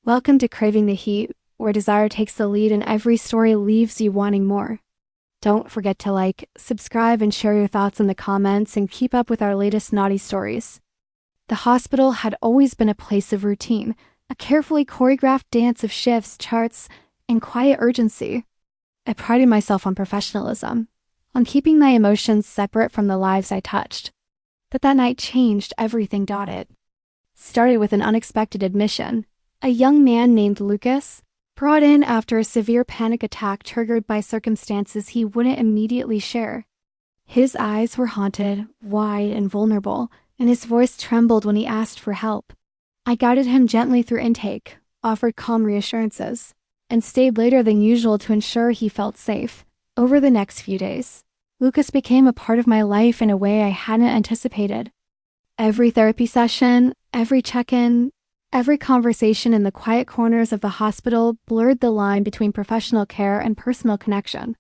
Welcome to Craving the Heat, where desire takes the lead and every story leaves you wanting more. Don't forget to like, subscribe, and share your thoughts in the comments and keep up with our latest naughty stories. The hospital had always been a place of routine, a carefully choreographed dance of shifts, charts, and quiet urgency. I prided myself on professionalism, on keeping my emotions separate from the lives I touched. But that night changed everything. It started with an unexpected admission. A young man named Lucas, brought in after a severe panic attack triggered by circumstances he wouldn't immediately share. His eyes were haunted, wide, and vulnerable, and his voice trembled when he asked for help. I guided him gently through intake, offered calm reassurances, and stayed later than usual to ensure he felt safe. Over the next few days, Lucas became a part of my life in a way I hadn't anticipated. Every therapy session, every check-in, every conversation in the quiet corners of the hospital blurred the line between professional care and personal connection.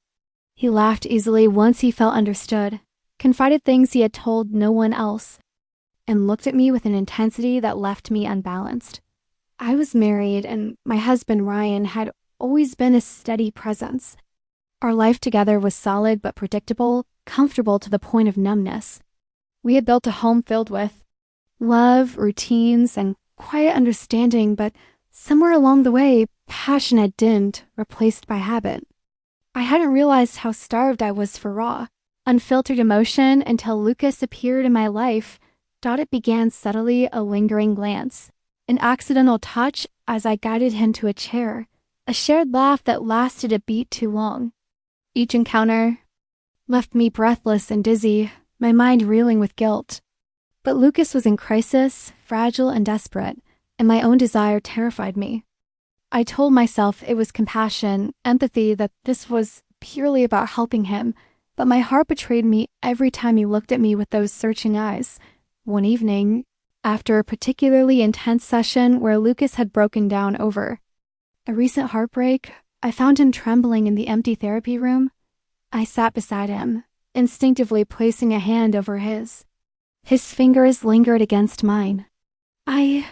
He laughed easily once he felt understood, confided things he had told no one else, and looked at me with an intensity that left me unbalanced. I was married, and my husband Ryan had always been a steady presence. Our life together was solid but predictable, comfortable to the point of numbness. We had built a home filled with love, routines, and quiet understanding, but somewhere along the way, passion had dimmed, replaced by habit. I hadn't realized how starved I was for raw, unfiltered emotion until Lucas appeared in my life. It began subtly, a lingering glance, an accidental touch as I guided him to a chair, a shared laugh that lasted a beat too long. Each encounter left me breathless and dizzy, my mind reeling with guilt. But Lucas was in crisis, fragile and desperate, and my own desire terrified me. I told myself it was compassion, empathy, that this was purely about helping him, but my heart betrayed me every time he looked at me with those searching eyes. One evening, after a particularly intense session where Lucas had broken down over a recent heartbreak, I found him trembling in the empty therapy room. I sat beside him, instinctively placing a hand over his. His fingers lingered against mine. I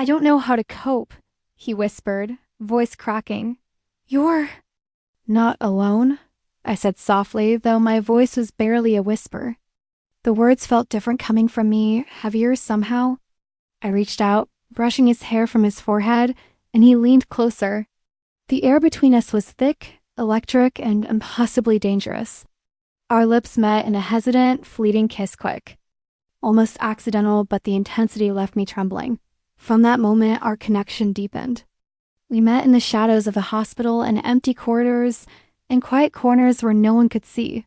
don't know how to cope," he whispered, voice cracking. "You're not alone," I said softly, though my voice was barely a whisper. The words felt different coming from me, heavier somehow. I reached out, brushing his hair from his forehead, and he leaned closer. The air between us was thick, electric, and impossibly dangerous. Our lips met in a hesitant, fleeting kiss, quick, almost accidental, but the intensity left me trembling. From that moment, our connection deepened. We met in the shadows of the hospital and empty corridors and quiet corners where no one could see.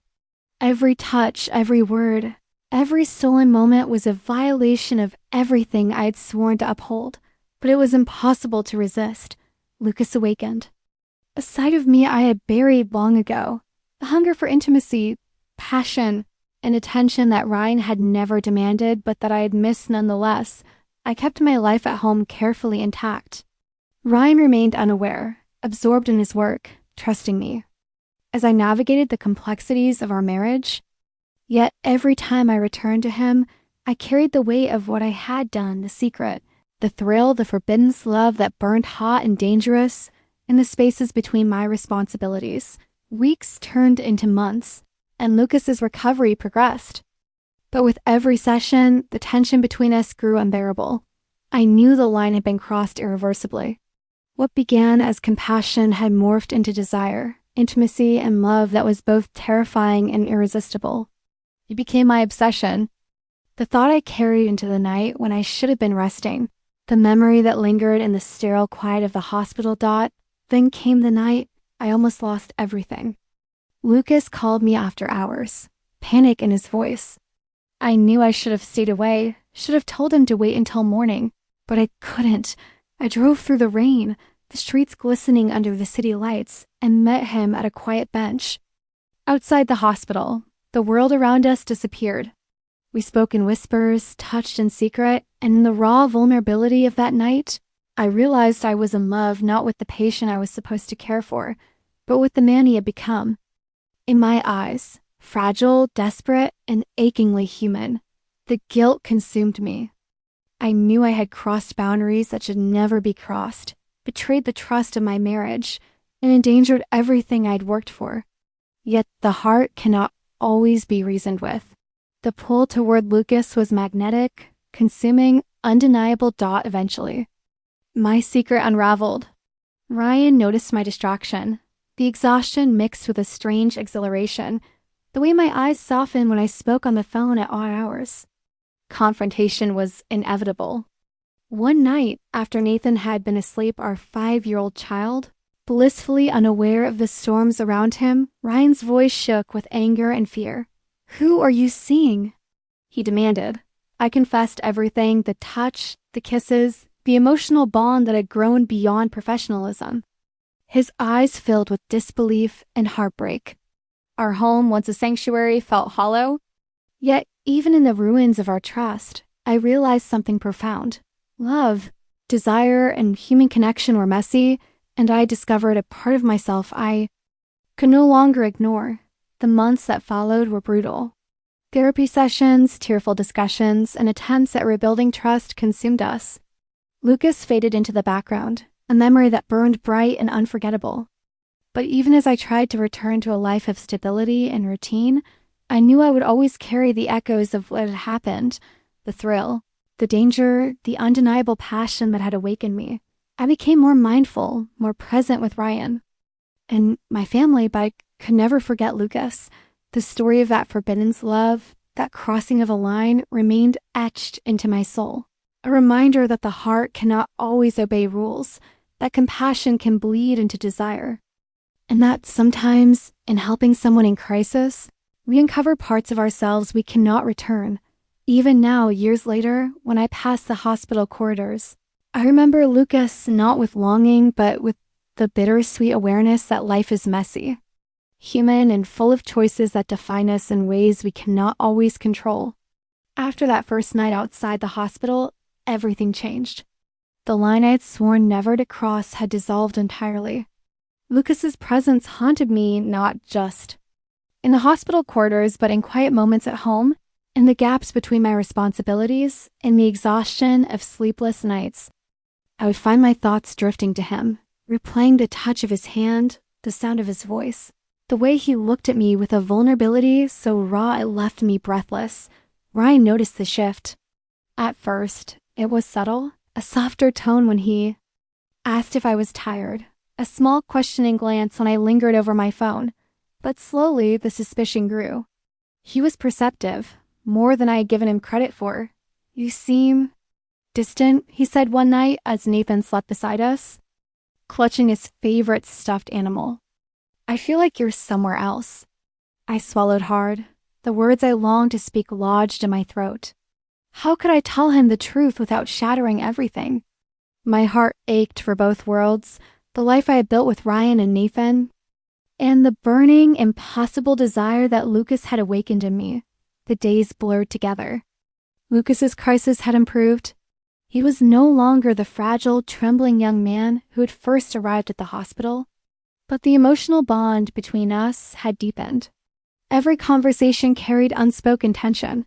Every touch, every word, every stolen moment was a violation of everything I had sworn to uphold, but it was impossible to resist. Lucas awakened. A side of me I had buried long ago, a hunger for intimacy, passion, and attention that Ryan had never demanded, but that I had missed nonetheless. I kept my life at home carefully intact. Ryan remained unaware, absorbed in his work, trusting me. As I navigated the complexities of our marriage, yet every time I returned to him, I carried the weight of what I had done, the secret, the thrill, the forbidden love that burned hot and dangerous in the spaces between my responsibilities. Weeks turned into months, and Lucas's recovery progressed. But with every session, the tension between us grew unbearable. I knew the line had been crossed irreversibly. What began as compassion had morphed into desire, intimacy, and love that was both terrifying and irresistible. It became my obsession. The thought I carried into the night when I should have been resting, the memory that lingered in the sterile quiet of the hospital. Then came the night I almost lost everything. Lucas called me after hours, panic in his voice. I knew I should have stayed away, should have told him to wait until morning, but I couldn't. I drove through the rain, the streets glistening under the city lights, and met him at a quiet bench. Outside the hospital, the world around us disappeared. We spoke in whispers, touched in secret, and in the raw vulnerability of that night, I realized I was in love not with the patient I was supposed to care for, but with the man he had become. In my eyes, fragile, desperate, and achingly human, the guilt consumed me. I knew I had crossed boundaries that should never be crossed, betrayed the trust of my marriage, and endangered everything I'd worked for. Yet the heart cannot always be reasoned with. The pull toward Lucas was magnetic, consuming, undeniable. Eventually, my secret unraveled. Ryan noticed my distraction, the exhaustion mixed with a strange exhilaration, the way my eyes softened when I spoke on the phone at odd hours. Confrontation was inevitable. One night, after Nathan had been asleep, our 5-year-old child, blissfully unaware of the storms around him, Ryan's voice shook with anger and fear. "Who are you seeing?" he demanded. I confessed everything, the touch, the kisses, the emotional bond that had grown beyond professionalism. His eyes filled with disbelief and heartbreak. Our home, once a sanctuary, felt hollow. Yet, even in the ruins of our trust, I realized something profound. Love, desire, and human connection were messy, and I discovered a part of myself I could no longer ignore. The months that followed were brutal. Therapy sessions, tearful discussions, and attempts at rebuilding trust consumed us. Lucas faded into the background, a memory that burned bright and unforgettable. But even as I tried to return to a life of stability and routine, I knew I would always carry the echoes of what had happened, the thrill, the danger, the undeniable passion that had awakened me. I became more mindful, more present with Ryan. And my family, but I could never forget Lucas. The story of that forbidden love, that crossing of a line, remained etched into my soul. A reminder that the heart cannot always obey rules, that compassion can bleed into desire. And that sometimes, in helping someone in crisis, we uncover parts of ourselves we cannot return. Even now, years later, when I pass the hospital corridors, I remember Lucas not with longing, but with the bittersweet awareness that life is messy, human, and full of choices that define us in ways we cannot always control. After that first night outside the hospital, everything changed. The line I had sworn never to cross had dissolved entirely. Lucas's presence haunted me not just in the hospital corridors, but in quiet moments at home, in the gaps between my responsibilities, in the exhaustion of sleepless nights. I would find my thoughts drifting to him, replaying the touch of his hand, the sound of his voice, the way he looked at me with a vulnerability so raw it left me breathless. Ryan noticed the shift. At first, it was subtle, a softer tone when he asked if I was tired, a small questioning glance when I lingered over my phone, but slowly the suspicion grew. He was perceptive, more than I had given him credit for. "You seem distant," he said one night as Nathan slept beside us, clutching his favorite stuffed animal. "I feel like you're somewhere else." I swallowed hard. The words I longed to speak lodged in my throat. How could I tell him the truth without shattering everything? My heart ached for both worlds, the life I had built with Ryan and Nathan, and the burning, impossible desire that Lucas had awakened in me. The days blurred together. Lucas's crisis had improved. He was no longer the fragile, trembling young man who had first arrived at the hospital, but the emotional bond between us had deepened. Every conversation carried unspoken tension.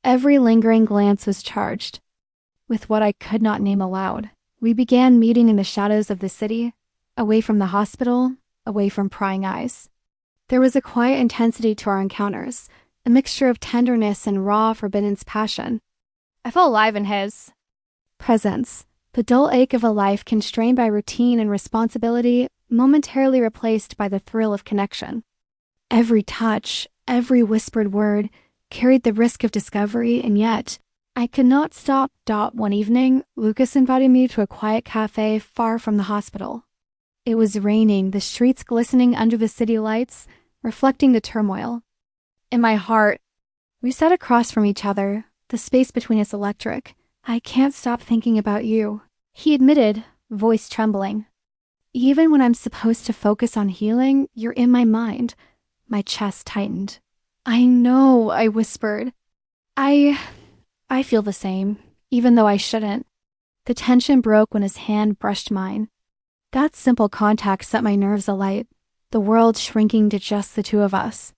Every lingering glance was charged with what I could not name aloud. We began meeting in the shadows of the city, away from the hospital, away from prying eyes. There was a quiet intensity to our encounters, a mixture of tenderness and raw, forbidden passion. I felt alive in his presence, the dull ache of a life constrained by routine and responsibility, momentarily replaced by the thrill of connection. Every touch, every whispered word, carried the risk of discovery, and yet I could not stop. One evening, Lucas invited me to a quiet cafe far from the hospital. It was raining, the streets glistening under the city lights, reflecting the turmoil. In my heart, we sat across from each other, the space between us electric. "I can't stop thinking about you," he admitted, voice trembling. "Even when I'm supposed to focus on healing, you're in my mind." My chest tightened. "I know," I whispered. I feel the same, even though I shouldn't." The tension broke when his hand brushed mine. That simple contact set my nerves alight, the world shrinking to just the two of us.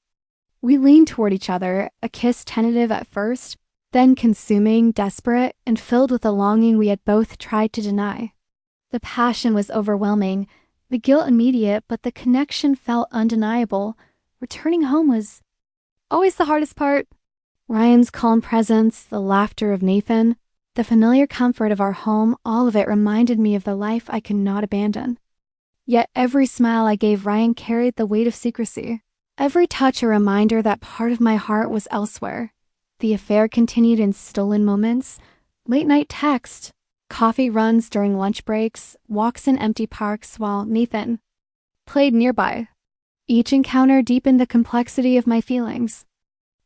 We leaned toward each other, a kiss tentative at first, then consuming, desperate, and filled with a longing we had both tried to deny. The passion was overwhelming, the guilt immediate, but the connection felt undeniable. Returning home was always the hardest part. Ryan's calm presence, the laughter of Nathan, the familiar comfort of our home, all of it reminded me of the life I could not abandon. Yet every smile I gave Ryan carried the weight of secrecy. Every touch a reminder that part of my heart was elsewhere. The affair continued in stolen moments, late-night texts, coffee runs during lunch breaks, walks in empty parks while Nathan played nearby. Each encounter deepened the complexity of my feelings.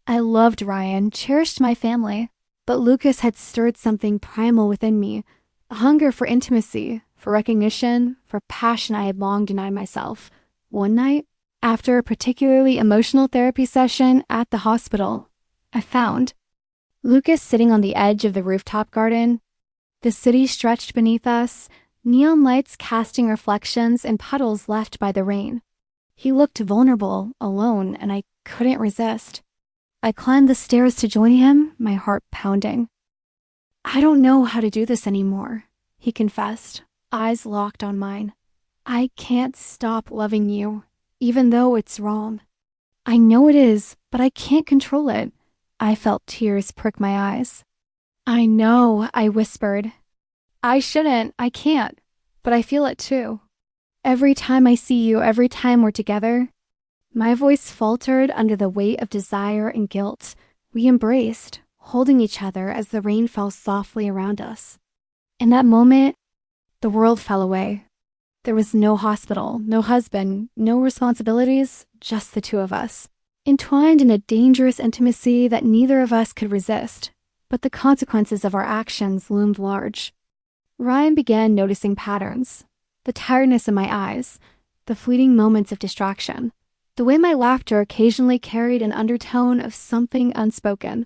I loved Ryan, cherished my family, but Lucas had stirred something primal within me, a hunger for intimacy, for recognition, for passion I had long denied myself. One night, after a particularly emotional therapy session at the hospital, I found Lucas sitting on the edge of the rooftop garden. The city stretched beneath us, neon lights casting reflections in puddles left by the rain. He looked vulnerable, alone, and I couldn't resist. I climbed the stairs to join him, my heart pounding. "I don't know how to do this anymore," he confessed, eyes locked on mine. "I can't stop loving you, even though it's wrong. I know it is, but I can't control it." I felt tears prick my eyes. "I know," I whispered. "I shouldn't, I can't, but I feel it too. Every time I see you, every time we're together." My voice faltered under the weight of desire and guilt. We embraced, holding each other as the rain fell softly around us. In that moment, the world fell away. There was no hospital, no husband, no responsibilities, just the two of us, entwined in a dangerous intimacy that neither of us could resist. But the consequences of our actions loomed large. Ryan began noticing patterns, the tiredness in my eyes, the fleeting moments of distraction, the way my laughter occasionally carried an undertone of something unspoken.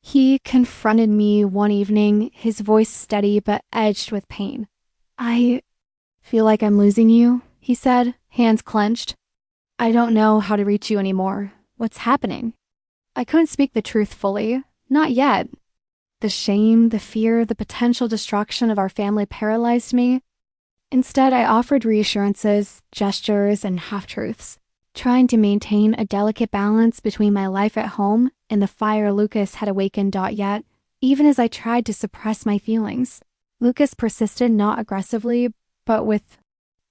He confronted me one evening, his voice steady but edged with pain. "I feel like I'm losing you," he said, hands clenched. "I don't know how to reach you anymore. What's happening?" I couldn't speak the truth fully, not yet. The shame, the fear, the potential destruction of our family paralyzed me. Instead, I offered reassurances, gestures, and half-truths, trying to maintain a delicate balance between my life at home and the fire Lucas had awakened. Yet, even as I tried to suppress my feelings, Lucas persisted, not aggressively, but with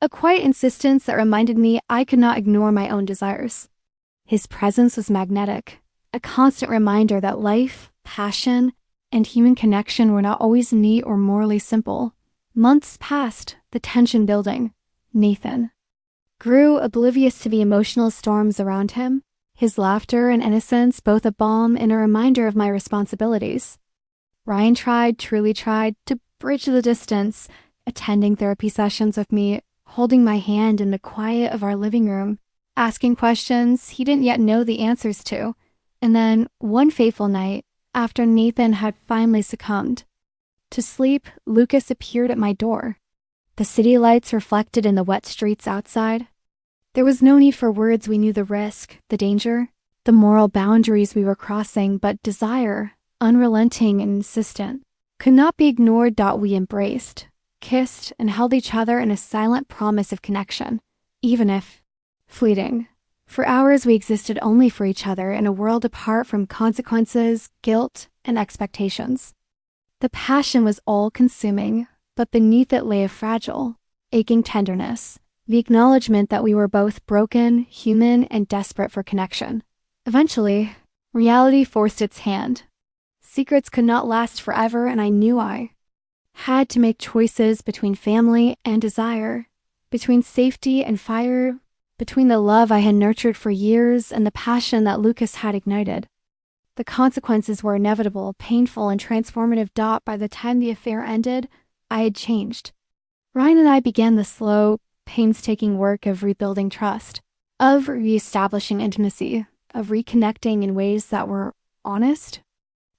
a quiet insistence that reminded me I could not ignore my own desires. His presence was magnetic, a constant reminder that life, passion, and human connection were not always neat or morally simple. Months passed, the tension building. Nathan grew oblivious to the emotional storms around him, his laughter and innocence both a balm and a reminder of my responsibilities. Ryan truly tried, to bridge the distance, attending therapy sessions with me, holding my hand in the quiet of our living room, asking questions he didn't yet know the answers to. And then, one fateful night, after Nathan had finally succumbed to sleep, Lucas appeared at my door. The city lights reflected in the wet streets outside. There was no need for words. We knew the risk, the danger, the moral boundaries we were crossing, but desire, unrelenting and insistent, could not be ignored. We embraced, kissed, and held each other in a silent promise of connection, even if fleeting. For hours we existed only for each other in a world apart from consequences, guilt, and expectations. The passion was all-consuming, but beneath it lay a fragile, aching tenderness, the acknowledgement that we were both broken, human, and desperate for connection. Eventually, reality forced its hand. Secrets could not last forever, and I knew I had to make choices between family and desire, between safety and fire, between the love I had nurtured for years and the passion that Lucas had ignited. The consequences were inevitable, painful, and transformative. By the time the affair ended, I had changed. Ryan and I began the slow, painstaking work of rebuilding trust, of reestablishing intimacy, of reconnecting in ways that were honest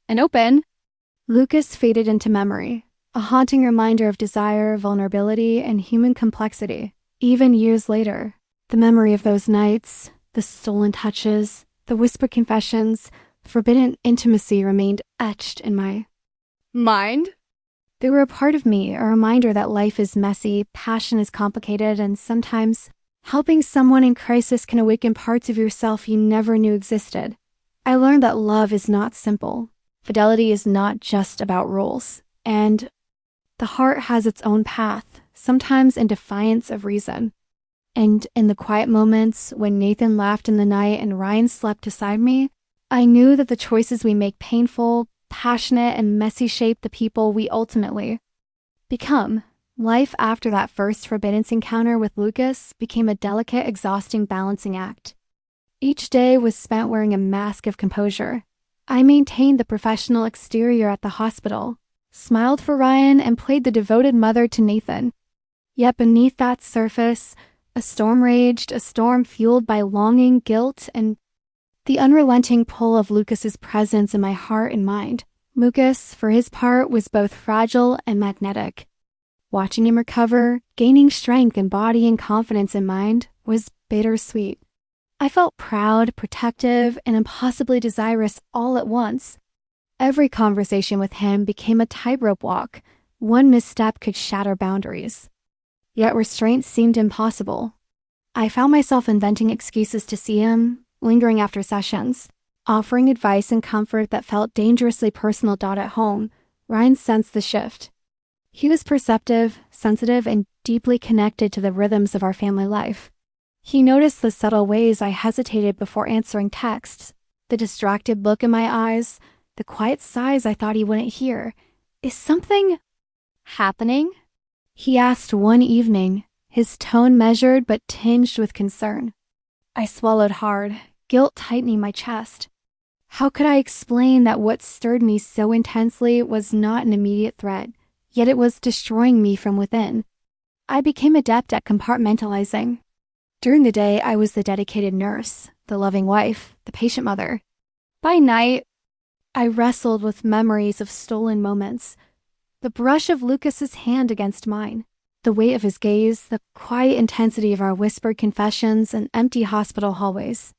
and open. Lucas faded into memory, a haunting reminder of desire, vulnerability, and human complexity. Even years later, the memory of those nights, the stolen touches, the whispered confessions, forbidden intimacy remained etched in my mind. They were a part of me, a reminder that life is messy, passion is complicated, and sometimes helping someone in crisis can awaken parts of yourself you never knew existed. I learned that love is not simple. Fidelity is not just about rules, and the heart has its own path, sometimes in defiance of reason. And in the quiet moments when Nathan laughed in the night and Ryan slept beside me, I knew that the choices we make painful, passionate, and messy shape the people we ultimately become. Life after that first forbidden encounter with Lucas became a delicate, exhausting balancing act. Each day was spent wearing a mask of composure. I maintained the professional exterior at the hospital, smiled for Ryan, and played the devoted mother to Nathan. Yet beneath that surface, a storm raged, a storm fueled by longing, guilt, and the unrelenting pull of Lucas's presence in my heart and mind. Lucas, for his part, was both fragile and magnetic. Watching him recover, gaining strength in body and confidence in mind, was bittersweet. I felt proud, protective, and impossibly desirous all at once. Every conversation with him became a tightrope walk. One misstep could shatter boundaries. Yet restraint seemed impossible. I found myself inventing excuses to see him, lingering after sessions, offering advice and comfort that felt dangerously personal. At home, Ryan sensed the shift. He was perceptive, sensitive, and deeply connected to the rhythms of our family life. He noticed the subtle ways I hesitated before answering texts, the distracted look in my eyes, the quiet sighs I thought he wouldn't hear. "Is something happening?" he asked one evening, his tone measured but tinged with concern. I swallowed hard, guilt tightening my chest. How could I explain that what stirred me so intensely was not an immediate threat, yet it was destroying me from within? I became adept at compartmentalizing. During the day, I was the dedicated nurse, the loving wife, the patient mother. By night, I wrestled with memories of stolen moments. The brush of Lucas's hand against mine, the weight of his gaze, the quiet intensity of our whispered confessions and empty hospital hallways.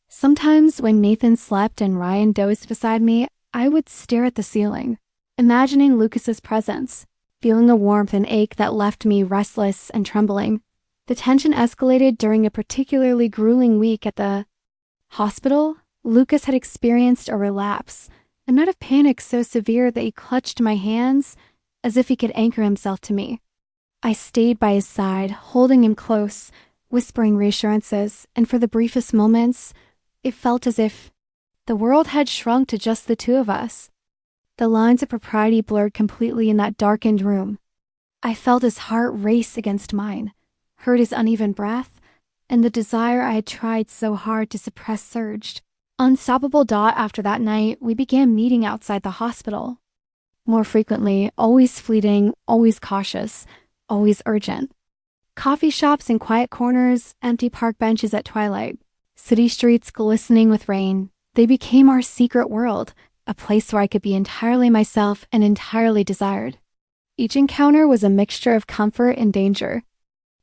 Sometimes when Nathan slept and Ryan dozed beside me, I would stare at the ceiling, imagining Lucas's presence, feeling the warmth and ache that left me restless and trembling. The tension escalated during a particularly grueling week at the hospital. Lucas had experienced a relapse, a night of panic so severe that he clutched my hands as if he could anchor himself to me. I stayed by his side, holding him close, whispering reassurances, and for the briefest moments, it felt as if the world had shrunk to just the two of us. The lines of propriety blurred completely in that darkened room. I felt his heart race against mine, heard his uneven breath, and the desire I had tried so hard to suppress surged. Unstoppable. After that night, we began meeting outside the hospital. More frequently, always fleeting, always cautious, always urgent. Coffee shops in quiet corners, empty park benches at twilight, city streets glistening with rain. They became our secret world, a place where I could be entirely myself and entirely desired. Each encounter was a mixture of comfort and danger,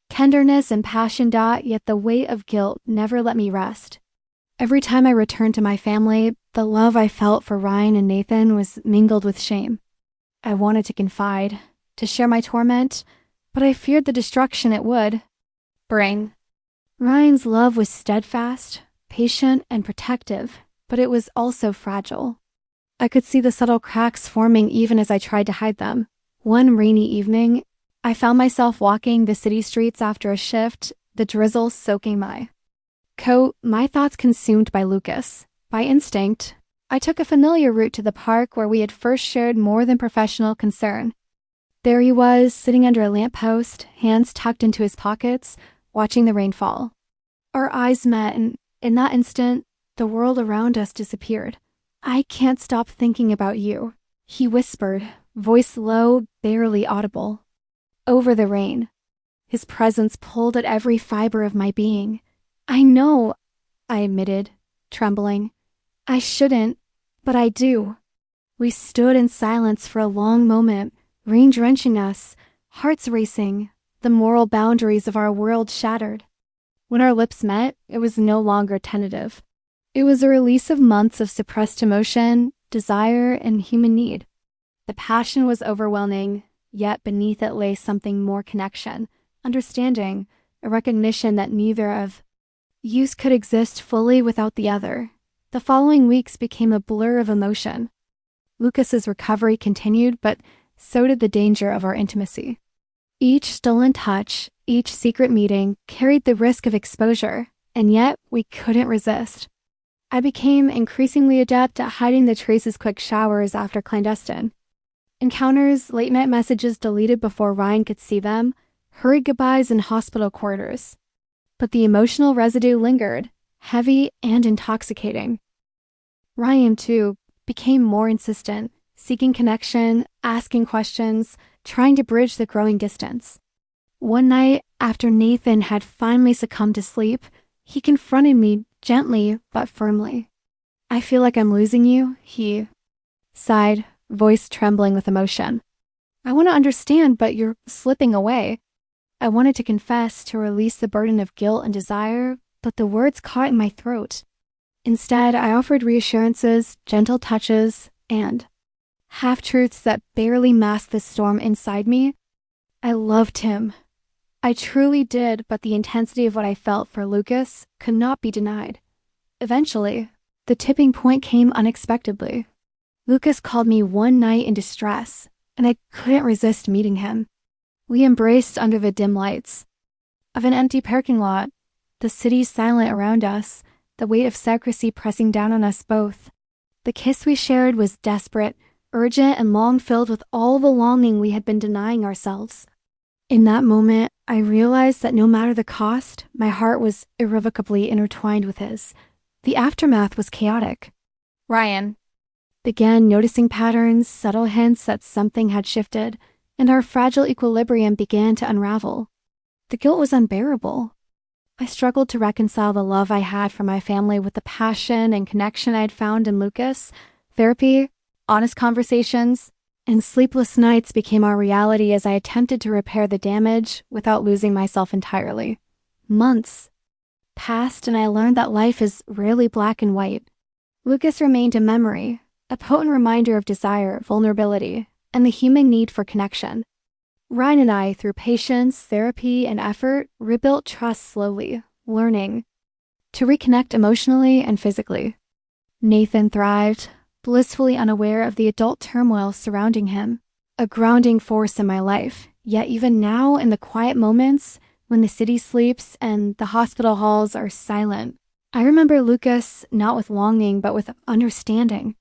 tenderness and passion. Yet the weight of guilt never let me rest. Every time I returned to my family, the love I felt for Ryan and Nathan was mingled with shame. I wanted to confide, to share my torment, but I feared the destruction it would bring. Ryan's love was steadfast, patient, and protective, but it was also fragile. I could see the subtle cracks forming even as I tried to hide them. One rainy evening, I found myself walking the city streets after a shift, the drizzle soaking my coat, my thoughts consumed by Lucas. By instinct, I took a familiar route to the park where we had first shared more than professional concern. There he was, sitting under a lamppost, hands tucked into his pockets, watching the rain fall. Our eyes met, and in that instant, the world around us disappeared. "I can't stop thinking about you," he whispered, voice low, barely audible. Over the rain, his presence pulled at every fiber of my being. "I know," I admitted, trembling. "I shouldn't, but I do." We stood in silence for a long moment, rain drenching us, hearts racing, the moral boundaries of our world shattered. When our lips met, it was no longer tentative. It was a release of months of suppressed emotion, desire, and human need. The passion was overwhelming, yet beneath it lay something more: connection, understanding, a recognition that neither of us could exist fully without the other. The following weeks became a blur of emotion. Lucas's recovery continued, but so did the danger of our intimacy. Each stolen touch, each secret meeting carried the risk of exposure, and yet we couldn't resist. I became increasingly adept at hiding the traces: quick showers after clandestine encounters, late-night messages deleted before Ryan could see them, hurried goodbyes in hospital corridors. But the emotional residue lingered, heavy and intoxicating. Ryan, too, became more insistent, seeking connection, asking questions, trying to bridge the growing distance. One night, after Nathan had finally succumbed to sleep, he confronted me gently but firmly. "I feel like I'm losing you," he sighed, voice trembling with emotion. "I want to understand, but you're slipping away." I wanted to confess, to release the burden of guilt and desire, but the words caught in my throat. Instead, I offered reassurances, gentle touches, and half-truths that barely masked the storm inside me. I loved him. I truly did, but the intensity of what I felt for Lucas could not be denied. Eventually, the tipping point came unexpectedly. Lucas called me one night in distress, and I couldn't resist meeting him. We embraced under the dim lights of an empty parking lot, the city silent around us, the weight of secrecy pressing down on us both. The kiss we shared was desperate, urgent, and long-filled with all the longing we had been denying ourselves. In that moment, I realized that no matter the cost, my heart was irrevocably intertwined with his. The aftermath was chaotic. Ryan began noticing patterns, subtle hints that something had shifted, and our fragile equilibrium began to unravel. The guilt was unbearable. I struggled to reconcile the love I had for my family with the passion and connection I had found in Lucas. Therapy, honest conversations, and sleepless nights became our reality as I attempted to repair the damage without losing myself entirely. Months passed, and I learned that life is rarely black and white. Lucas remained a memory, a potent reminder of desire, vulnerability, and the human need for connection. Ryan and I, through patience, therapy, and effort, rebuilt trust slowly, learning to reconnect emotionally and physically. Nathan thrived, blissfully unaware of the adult turmoil surrounding him, a grounding force in my life. Yet even now, in the quiet moments, when the city sleeps and the hospital halls are silent, I remember Lucas not with longing but with understanding.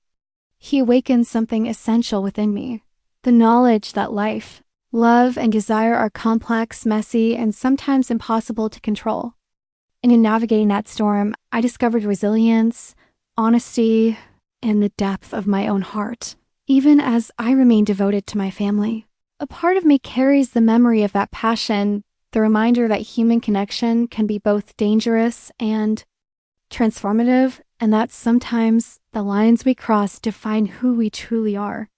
He awakened something essential within me, the knowledge that life, love, and desire are complex, messy, and sometimes impossible to control. And in navigating that storm, I discovered resilience, honesty, and the depth of my own heart, even as I remain devoted to my family. A part of me carries the memory of that passion, the reminder that human connection can be both dangerous and transformative, and that sometimes the lines we cross define who we truly are.